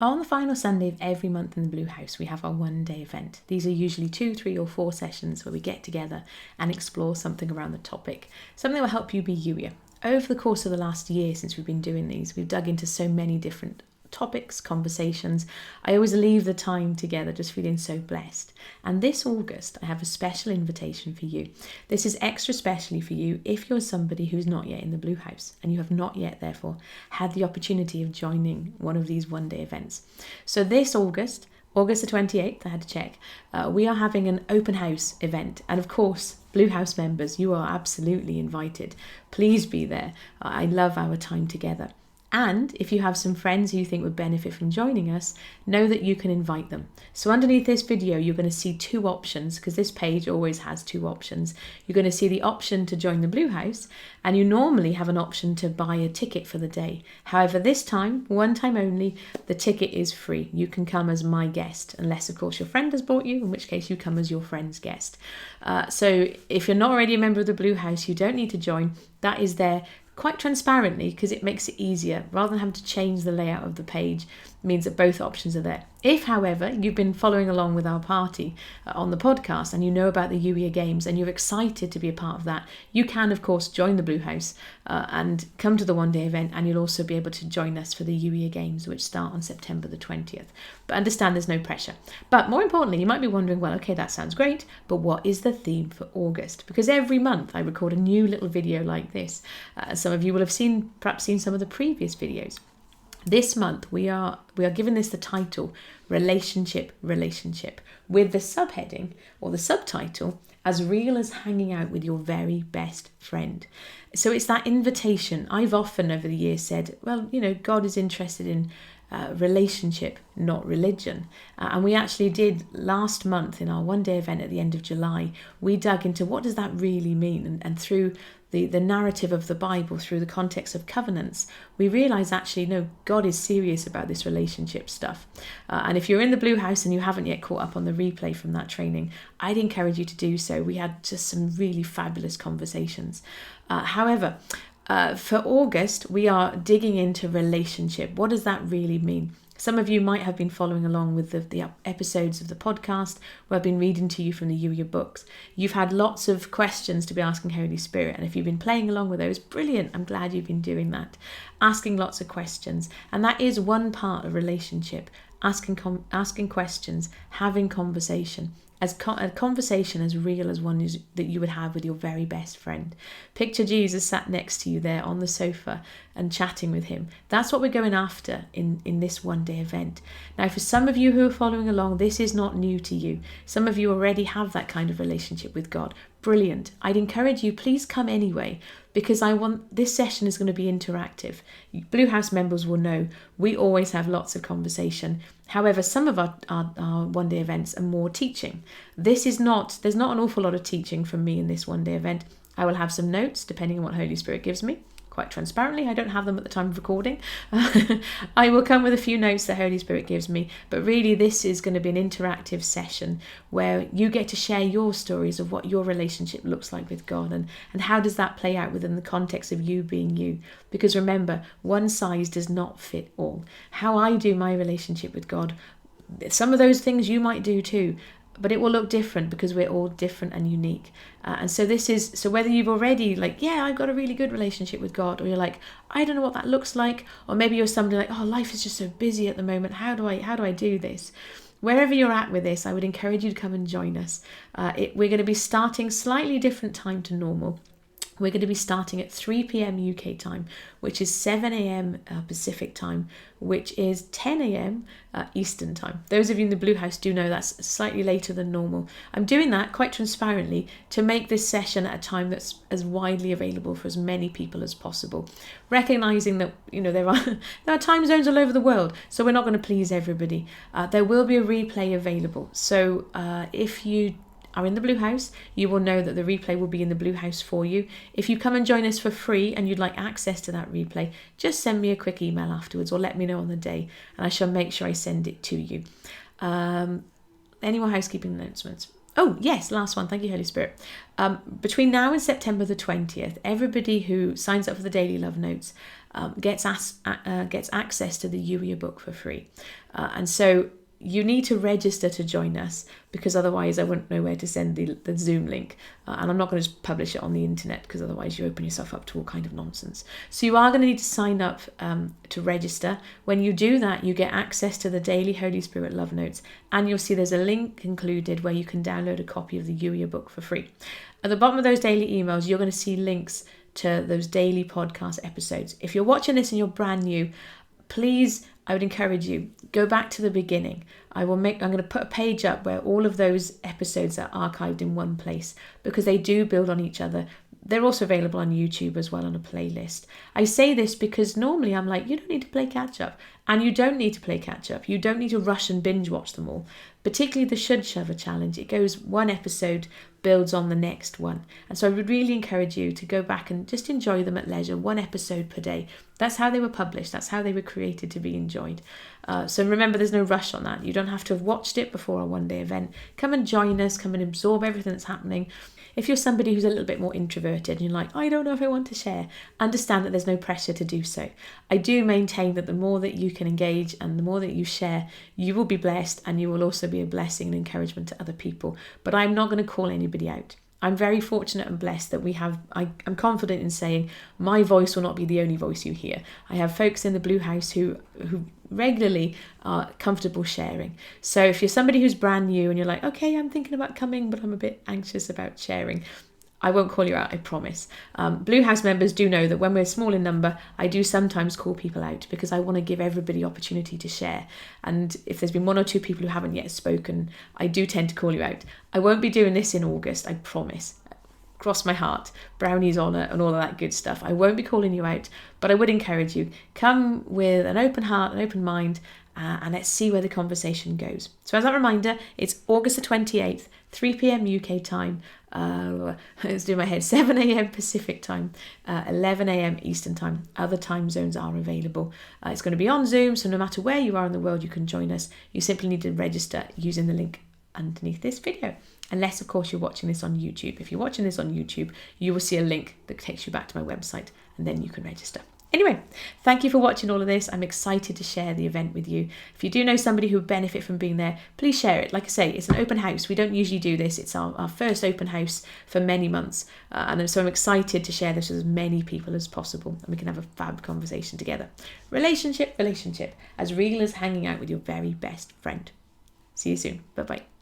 On the final Sunday of every month in the Blue House, we have our one-day event. These are usually 2, 3 or 4 sessions where we get together and explore something around the topic, something that will help you be youier. Over the course of the last year since we've been doing these, we've dug into so many different topics, conversations. I always leave the time together just feeling so blessed. And this August, I have a special invitation for you. This is extra specially for you if you're somebody who's not yet in the Blue House and you have not yet, therefore, had the opportunity of joining one of these one-day events. So this August the 28th, I had to check, we are having an open house event. And of course, Blue House members, you are absolutely invited. Please be there. I love our time together. And if you have some friends who you think would benefit from joining us, know that you can invite them. So underneath this video, you're going to see 2 options, because this page always has 2 options. You're going to see the option to join the Blue House, and you normally have an option to buy a ticket for the day. However, this time, one time only, the ticket is free. You can come as my guest, unless, of course, your friend has bought you, in which case you come as your friend's guest. So if you're not already a member of the Blue House, you don't need to join. That is there quite transparently, because it makes it easier. Rather than having to change the layout of the page, means that both options are there. If, however, you've been following along with our party on the podcast and you know about the Youier Games and you're excited to be a part of that, you can, of course, join the Blue House and come to the one-day event, and you'll also be able to join us for the Youier Games, which start on September the 20th. But understand there's no pressure. But more importantly, you might be wondering, well, okay, that sounds great, but what is the theme for August? Because every month I record a new little video like this. Some of you will have perhaps seen some of the previous videos. This month we are giving this the title Relationship, with the subheading or the subtitle, As Real as Hanging Out with Your Very Best Friend. So it's that invitation. I've often over the years said, well, God is interested in relationship, not religion. And we actually did last month in our one-day event at the end of July. We dug into what does that really mean, and through the narrative of the Bible, through the context of covenants, we realise actually, no, God is serious about this relationship stuff. And if you're in the Blue House and you haven't yet caught up on the replay from that training, I'd encourage you to do so. We had just some really fabulous conversations. However, for August, we are digging into relationship. What does that really mean? Some of you might have been following along with the episodes of the podcast where I've been reading to you from the Youier books. You've had lots of questions to be asking Holy Spirit, and if you've been playing along with those, brilliant. I'm glad you've been doing that. Asking lots of questions, and that is one part of relationship. Asking questions, having conversation. A conversation as real as one that you would have with your very best friend. Picture Jesus sat next to you there on the sofa and chatting with him. That's what we're going after in this one-day event. Now, for some of you who are following along, this is not new to you. Some of you already have that kind of relationship with God. Brilliant. I'd encourage you, please come anyway, because this session is going to be interactive. Blue House members will know we always have lots of conversation. However, some of our one-day events are more teaching. There's not an awful lot of teaching from me in this one-day event. I will have some notes depending on what Holy Spirit gives me. Quite transparently, I don't have them at the time of recording. I will come with a few notes that Holy Spirit gives me, but really this is going to be an interactive session where you get to share your stories of what your relationship looks like with God, and how does that play out within the context of you being you. Because remember, one size does not fit all. How I do my relationship with God, some of those things you might do too, but it will look different because we're all different and unique. And so whether you've already I've got a really good relationship with God, or you're like, I don't know what that looks like, or maybe you're somebody like, oh, life is just so busy at the moment. How do I do this? Wherever you're at with this, I would encourage you to come and join us. We're going to be starting slightly different time to normal. We're going to be starting at 3 p.m. UK time, which is 7 a.m. Pacific time, which is 10 a.m. Eastern time. Those of you in the Blue House do know that's slightly later than normal. I'm doing that quite transparently to make this session at a time that's as widely available for as many people as possible. Recognizing that there are time zones all over the world, so we're not going to please everybody. There will be a replay available. So if you are in the Blue House, you will know that the replay will be in the Blue House for you. If you come and join us for free and you'd like access to that replay, just send me a quick email afterwards or let me know on the day, and I shall make sure I send it to you. Any more housekeeping announcements? Oh, yes, last one. Thank you, Holy Spirit. Between now and September the 20th, everybody who signs up for the Daily Love Notes gets access to the Youier book for free. And so you need to register to join us, because otherwise I wouldn't know where to send the Zoom link. And I'm not going to just publish it on the internet, because otherwise you open yourself up to all kind of nonsense. So you are going to need to sign up to register. When you do that, you get access to the Daily Holy Spirit Love Notes, and you'll see there's a link included where you can download a copy of the Youier book for free. At the bottom of those daily emails, you're going to see links to those daily podcast episodes. If you're watching this and you're brand new, please, I would encourage you, go back to the beginning. I'm going to put a page up where all of those episodes are archived in one place, because they do build on each other. They're also available on YouTube as well on a playlist. I say this because normally I'm like, you don't need to play catch up. And you don't need to play catch up. You don't need to rush and binge watch them all. Particularly the Should Shover challenge. It goes one episode, builds on the next one. And so I would really encourage you to go back and just enjoy them at leisure, one episode per day. That's how they were published. That's how they were created to be enjoyed. So remember, there's no rush on that. You don't have to have watched it before our one-day event. Come and join us. Come and absorb everything that's happening. If you're somebody who's a little bit more introverted and you're like, I don't know if I want to share, understand that there's no pressure to do so. I do maintain that the more that you can engage and the more that you share, you will be blessed, and you will also be a blessing and encouragement to other people. But I'm not going to call anybody out. I'm very fortunate and blessed that I'm confident in saying my voice will not be the only voice you hear. I have folks in the Blue House who regularly are comfortable sharing. So if you're somebody who's brand new and you're like, okay, I'm thinking about coming, but I'm a bit anxious about sharing, I won't call you out, I promise. Blue House members do know that when we're small in number, I do sometimes call people out, because I want to give everybody opportunity to share. And if there's been one or two people who haven't yet spoken, I do tend to call you out. I won't be doing this in August, I promise. Cross my heart, brownies on it and all of that good stuff. I won't be calling you out, but I would encourage you, come with an open heart, an open mind, and let's see where the conversation goes. So as a reminder, it's August the 28th, 3 p.m. UK time, let's do my head, 7 a.m. Pacific time, 11 a.m. Eastern time. Other time zones are available. It's going to be on Zoom, so no matter where you are in the world, you can join us. You simply need to register using the link underneath this video. Unless, of course, you're watching this on YouTube. If you're watching this on YouTube, you will see a link that takes you back to my website, and then you can register. Anyway, thank you for watching all of this. I'm excited to share the event with you. If you do know somebody who would benefit from being there, please share it. Like I say, it's an open house. We don't usually do this. It's our first open house for many months. And so I'm excited to share this with as many people as possible, and we can have a fab conversation together. Relationship, as real as hanging out with your very best friend. See you soon. Bye-bye.